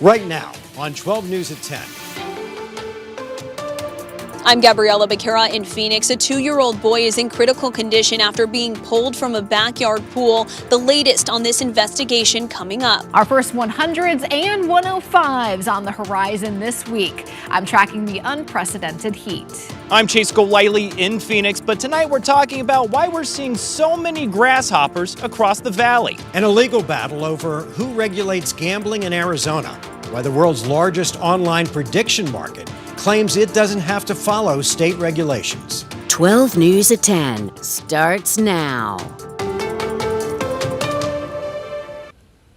right now on 12 News at 10. I'm Gabriella Becerra in Phoenix. A 2-year-old boy is in critical condition after being pulled from a backyard pool. The latest on this investigation coming up. Our first 100s and 105s on the horizon this week. I'm tracking the unprecedented heat. I'm Chase Golightly in Phoenix, but tonight we're talking about why we're seeing so many grasshoppers across the valley. An illegal battle over who regulates gambling in Arizona, why the world's largest online prediction market claims it doesn't have to follow state regulations. 12 News at 10 starts now.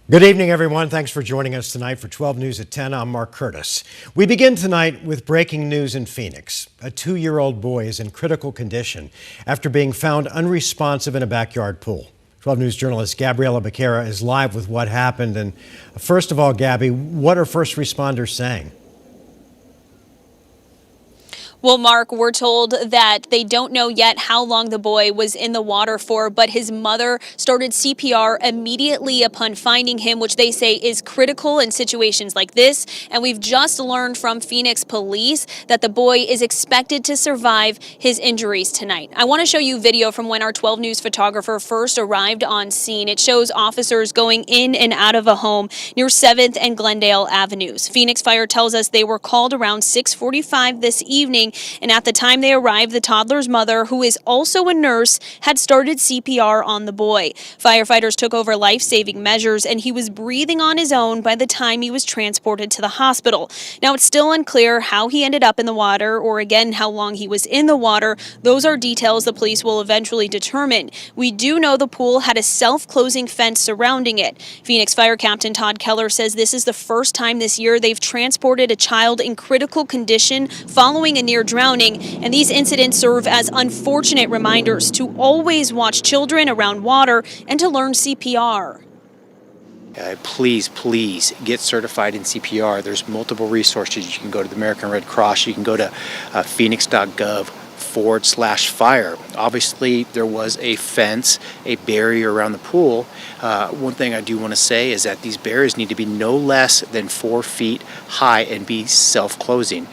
Good evening, everyone. Thanks for joining us tonight for 12 News at 10. I'm Mark Curtis. We begin tonight with breaking news in Phoenix. A 2-year-old boy is in critical condition after being found unresponsive in a backyard pool. 12 News journalist Gabriella Becerra is live with what happened. And first of all, Gabby, what are first responders saying? Well, Mark, we're told that they don't know yet how long the boy was in the water for, but his mother started CPR immediately upon finding him, which they say is critical in situations like this. And we've just learned from Phoenix police that the boy is expected to survive his injuries tonight. I want to show you video from when our 12 News photographer first arrived on scene. It shows officers going in and out of a home near 7th and Glendale Avenues. Phoenix Fire tells us they were called around 6:45 this evening. And at the time they arrived, the toddler's mother, who is also a nurse, had started CPR on the boy. Firefighters took over life-saving measures, and he was breathing on his own by the time he was transported to the hospital. Now, it's still unclear how he ended up in the water, or again, how long he was in the water. Those are details the police will eventually determine. We do know the pool had a self-closing fence surrounding it. Phoenix Fire Captain Todd Keller says this is the first time this year they've transported a child in critical condition following a near drowning, and these incidents serve as unfortunate reminders to always watch children around water and to learn CPR. Please get certified in CPR. There's multiple resources. You can go to the American Red Cross. You can go to phoenix.gov/fire. Obviously, there was a fence, a barrier around the pool. One thing I do want to say is that these barriers need to be no less than 4 feet high and be self-closing.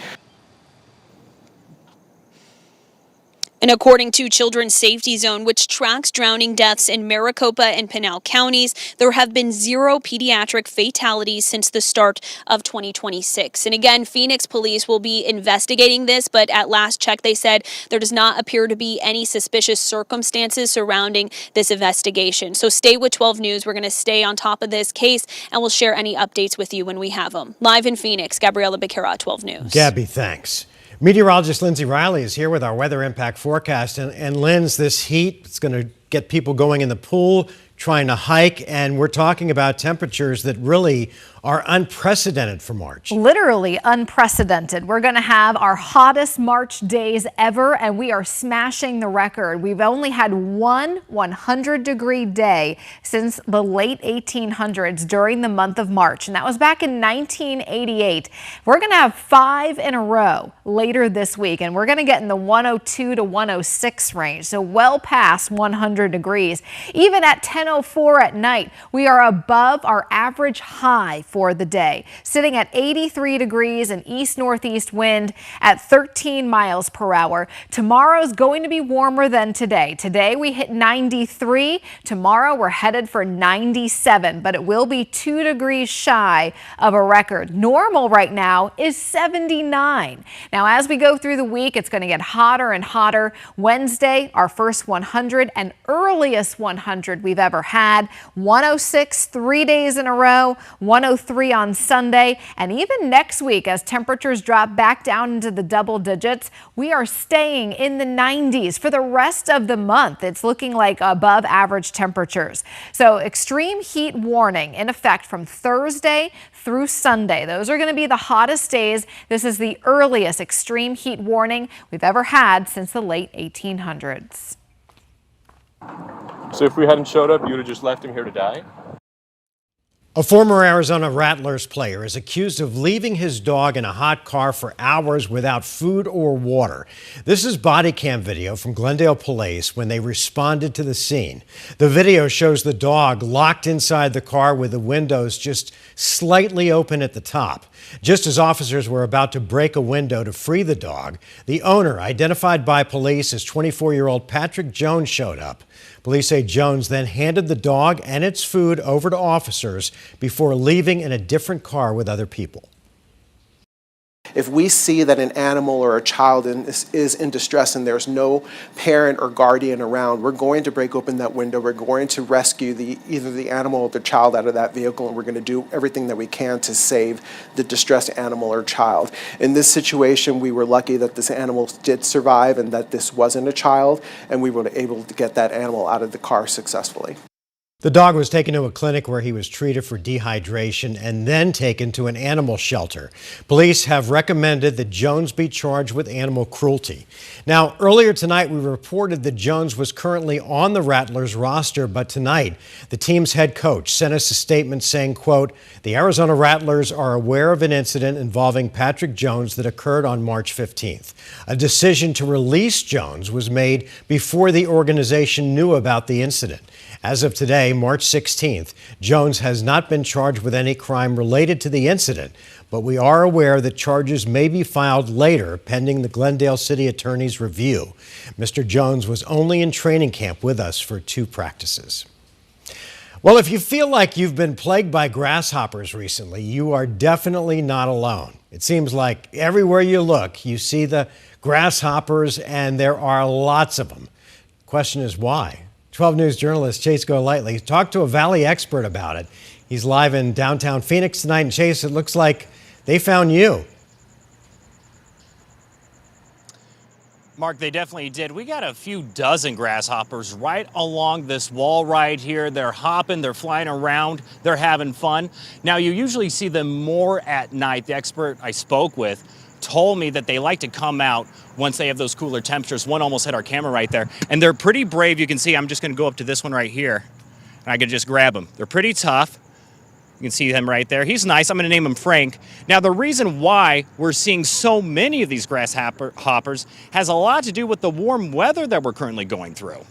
And according to Children's Safety Zone, which tracks drowning deaths in Maricopa and Pinal counties, there have been 0 pediatric fatalities since the start of 2026. And again, Phoenix police will be investigating this, but at last check, they said there does not appear to be any suspicious circumstances surrounding this investigation. So stay with 12 News. We're going to stay on top of this case, and we'll share any updates with you when we have them. Live in Phoenix, Gabriella Becerra, 12 News. Gabby, thanks. Meteorologist Lindsay Riley is here with our weather impact forecast. And Linz, this heat, it's going to get people going in the pool, trying to hike, and we're talking about temperatures that really are unprecedented for March. Literally unprecedented. We're going to have our hottest March days ever, and we are smashing the record. We've only had one 100-degree day since the late 1800s during the month of March, and that was back in 1988. We're going to have 5 in a row later this week, and we're going to get in the 102 to 106 range, so well past 100 degrees. Even at 10:04 at night, we are above our average high for the day, sitting at 83 degrees and east-northeast wind at 13 miles per hour. Tomorrow's going to be warmer than today. Today we hit 93. Tomorrow we're headed for 97, but it will be 2 degrees shy of a record. Normal right now is 79. Now, as we go through the week, it's going to get hotter and hotter. Wednesday, our first 100 and earliest 100 we've ever had. 106 3 days in a row, 103 on Sunday, and even next week as temperatures drop back down into the double digits, we are staying in the 90s for the rest of the month. It's looking like above average temperatures. So extreme heat warning in effect from Thursday through Sunday. Those are going to be the hottest days. This is the earliest extreme heat warning we've ever had since the late 1800s. So if we hadn't showed up, you would have just left him here to die? A former Arizona Rattlers player is accused of leaving his dog in a hot car for hours without food or water. This is body cam video from Glendale Police when they responded to the scene. The video shows the dog locked inside the car with the windows just slightly open at the top. Just as officers were about to break a window to free the dog, the owner, identified by police as 24-year-old Patrick Jones, showed up. Police say Jones then handed the dog and its food over to officers before leaving in a different car with other people. If we see that an animal or a child is in distress and there's no parent or guardian around, we're going to break open that window. We're going to rescue either the animal or the child out of that vehicle, and we're going to do everything that we can to save the distressed animal or child. In this situation, we were lucky that this animal did survive and that this wasn't a child, and we were able to get that animal out of the car successfully. The dog was taken to a clinic where he was treated for dehydration and then taken to an animal shelter. Police have recommended that Jones be charged with animal cruelty. Now, earlier tonight, we reported that Jones was currently on the Rattlers roster, but tonight, the team's head coach sent us a statement saying, quote, "The Arizona Rattlers are aware of an incident involving Patrick Jones that occurred on March 15th. A decision to release Jones was made before the organization knew about the incident. As of today, March 16th, Jones has not been charged with any crime related to the incident, but we are aware that charges may be filed later pending the Glendale City Attorney's review. Mr. Jones was only in training camp with us for 2 practices." Well, if you feel like you've been plagued by grasshoppers recently, you are definitely not alone. It seems like everywhere you look, you see the grasshoppers, and there are lots of them. Question is why? 12 News journalist Chase Golightly talked to a Valley expert about it. He's live in downtown Phoenix tonight. And Chase, it looks like they found you. Mark, they definitely did. We got a few dozen grasshoppers right along this wall right here. They're hopping, they're flying around, they're having fun. Now, you usually see them more at night. The expert I spoke with told me that they like to come out once they have those cooler temperatures. One almost hit our camera right there. And they're pretty brave. You can see, I'm just going to go up to this one right here, and I can just grab them. They're pretty tough. You can see him right there. He's nice. I'm going to name him Frank. Now, the reason why we're seeing so many of these grasshoppers has a lot to do with the warm weather that we're currently going through.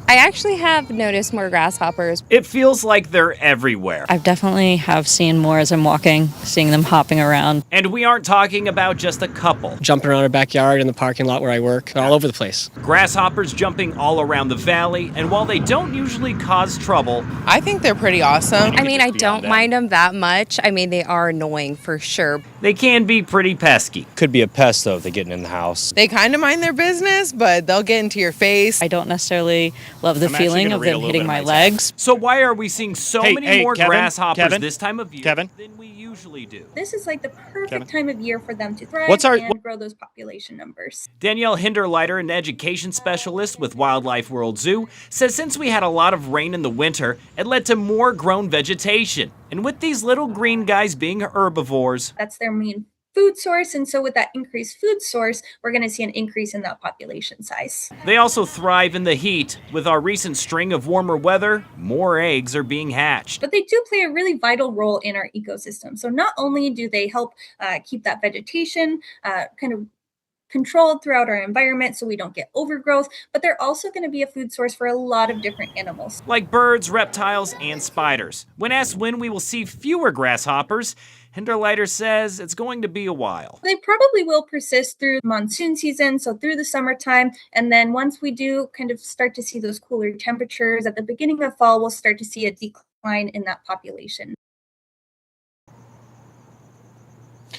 I actually have noticed more grasshoppers. It feels like they're everywhere. I've definitely have seen more as I'm walking, seeing them hopping around. And we aren't talking about just a couple. Jumping around our backyard in the parking lot where I work, all over the place. Grasshoppers jumping all around the valley, and while they don't usually cause trouble, I think they're pretty awesome. I mean, I don't mind them that much. I mean, they are annoying for sure. they can be pretty pesky. Could be a pest though if they get in the house. They kind of mind their business, but they'll get into your face. I don't necessarily love the feeling of them hitting my legs. So why are we seeing so many more grasshoppers this time of year than we usually do? This is like the perfect time of year for them to thrive and grow those population numbers. Danielle Hinderleiter, an education specialist with Wildlife World Zoo, says since we had a lot of rain in the winter, it led to more grown vegetation. And with these little green guys being herbivores, that's their main food source, and so with that increased food source, we're going to see an increase in that population size. They also thrive in the heat. With our recent string of warmer weather, more eggs are being hatched. But they do play a really vital role in our ecosystem. So not only do they help keep that vegetation kind of controlled throughout our environment so we don't get overgrowth, but they're also going to be a food source for a lot of different animals. Like birds, reptiles, and spiders. When asked when we will see fewer grasshoppers, Hinderleiter says it's going to be a while. They probably will persist through monsoon season, so through the summertime, and then once we do kind of start to see those cooler temperatures at the beginning of fall, we'll start to see a decline in that population.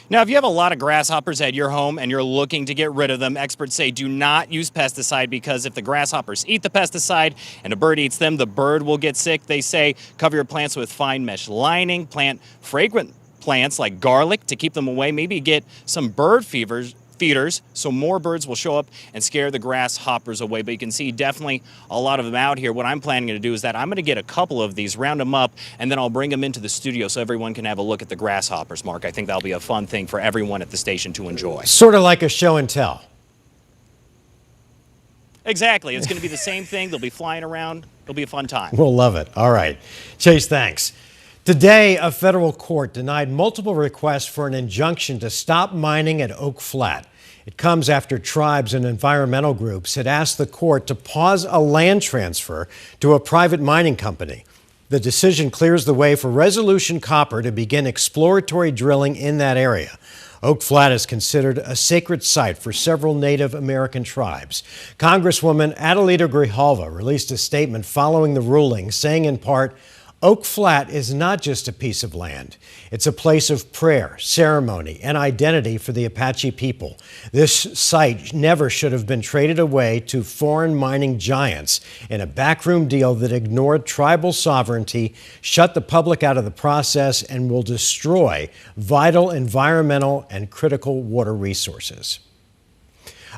Now, if you have a lot of grasshoppers at your home and you're looking to get rid of them, experts say do not use pesticide because if the grasshoppers eat the pesticide and a bird eats them, the bird will get sick. They say cover your plants with fine mesh lining, plant fragrant plants like garlic to keep them away, maybe get some bird feeders so more birds will show up and scare the grasshoppers away. But you can see definitely a lot of them out here. What I'm planning to do is that I'm going to get a couple of these, round them up, and then I'll bring them into the studio so everyone can have a look at the grasshoppers, Mark. I think that'll be a fun thing for everyone at the station to enjoy. Sort of like a show and tell. Exactly. It's going to be the same thing. They'll be flying around. It'll be a fun time. We'll love it. All right. Chase, thanks. Today, a federal court denied multiple requests for an injunction to stop mining at Oak Flat. It comes after tribes and environmental groups had asked the court to pause a land transfer to a private mining company. The decision clears the way for Resolution Copper to begin exploratory drilling in that area. Oak Flat is considered a sacred site for several Native American tribes. Congresswoman Adelita Grijalva released a statement following the ruling, saying in part, Oak Flat is not just a piece of land. It's a place of prayer, ceremony, and identity for the Apache people. This site never should have been traded away to foreign mining giants in a backroom deal that ignored tribal sovereignty, shut the public out of the process, and will destroy vital environmental and critical water resources.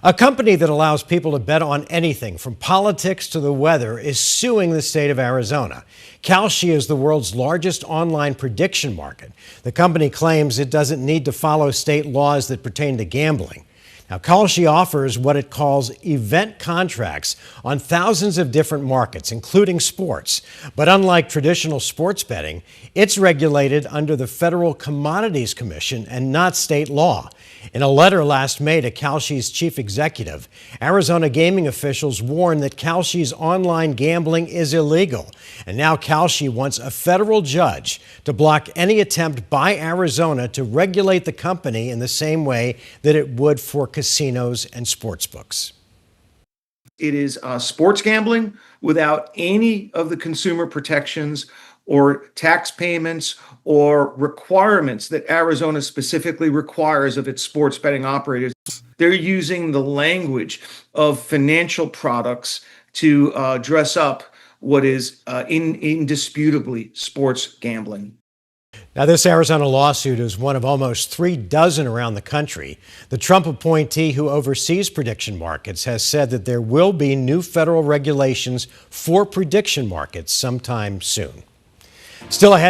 A company that allows people to bet on anything from politics to the weather is suing the state of Arizona. Kshi is the world's largest online prediction market. The company claims it doesn't need to follow state laws that pertain to gambling. Now, Kshi offers what it calls event contracts on thousands of different markets, including sports. But unlike traditional sports betting, it's regulated under the Federal Commodities Commission and not state law. In a letter last May to Kalshi's chief executive, Arizona gaming officials warned that Kalshi's online gambling is illegal. And now Kshi wants a federal judge to block any attempt by Arizona to regulate the company in the same way that it would for casinos and sports books. It is sports gambling without any of the consumer protections or tax payments or requirements that Arizona specifically requires of its sports betting operators. They're using the language of financial products to dress up what is indisputably sports gambling. Now, this Arizona lawsuit is one of almost 36 around the country. The Trump appointee who oversees prediction markets has said that there will be new federal regulations for prediction markets sometime soon. Still ahead.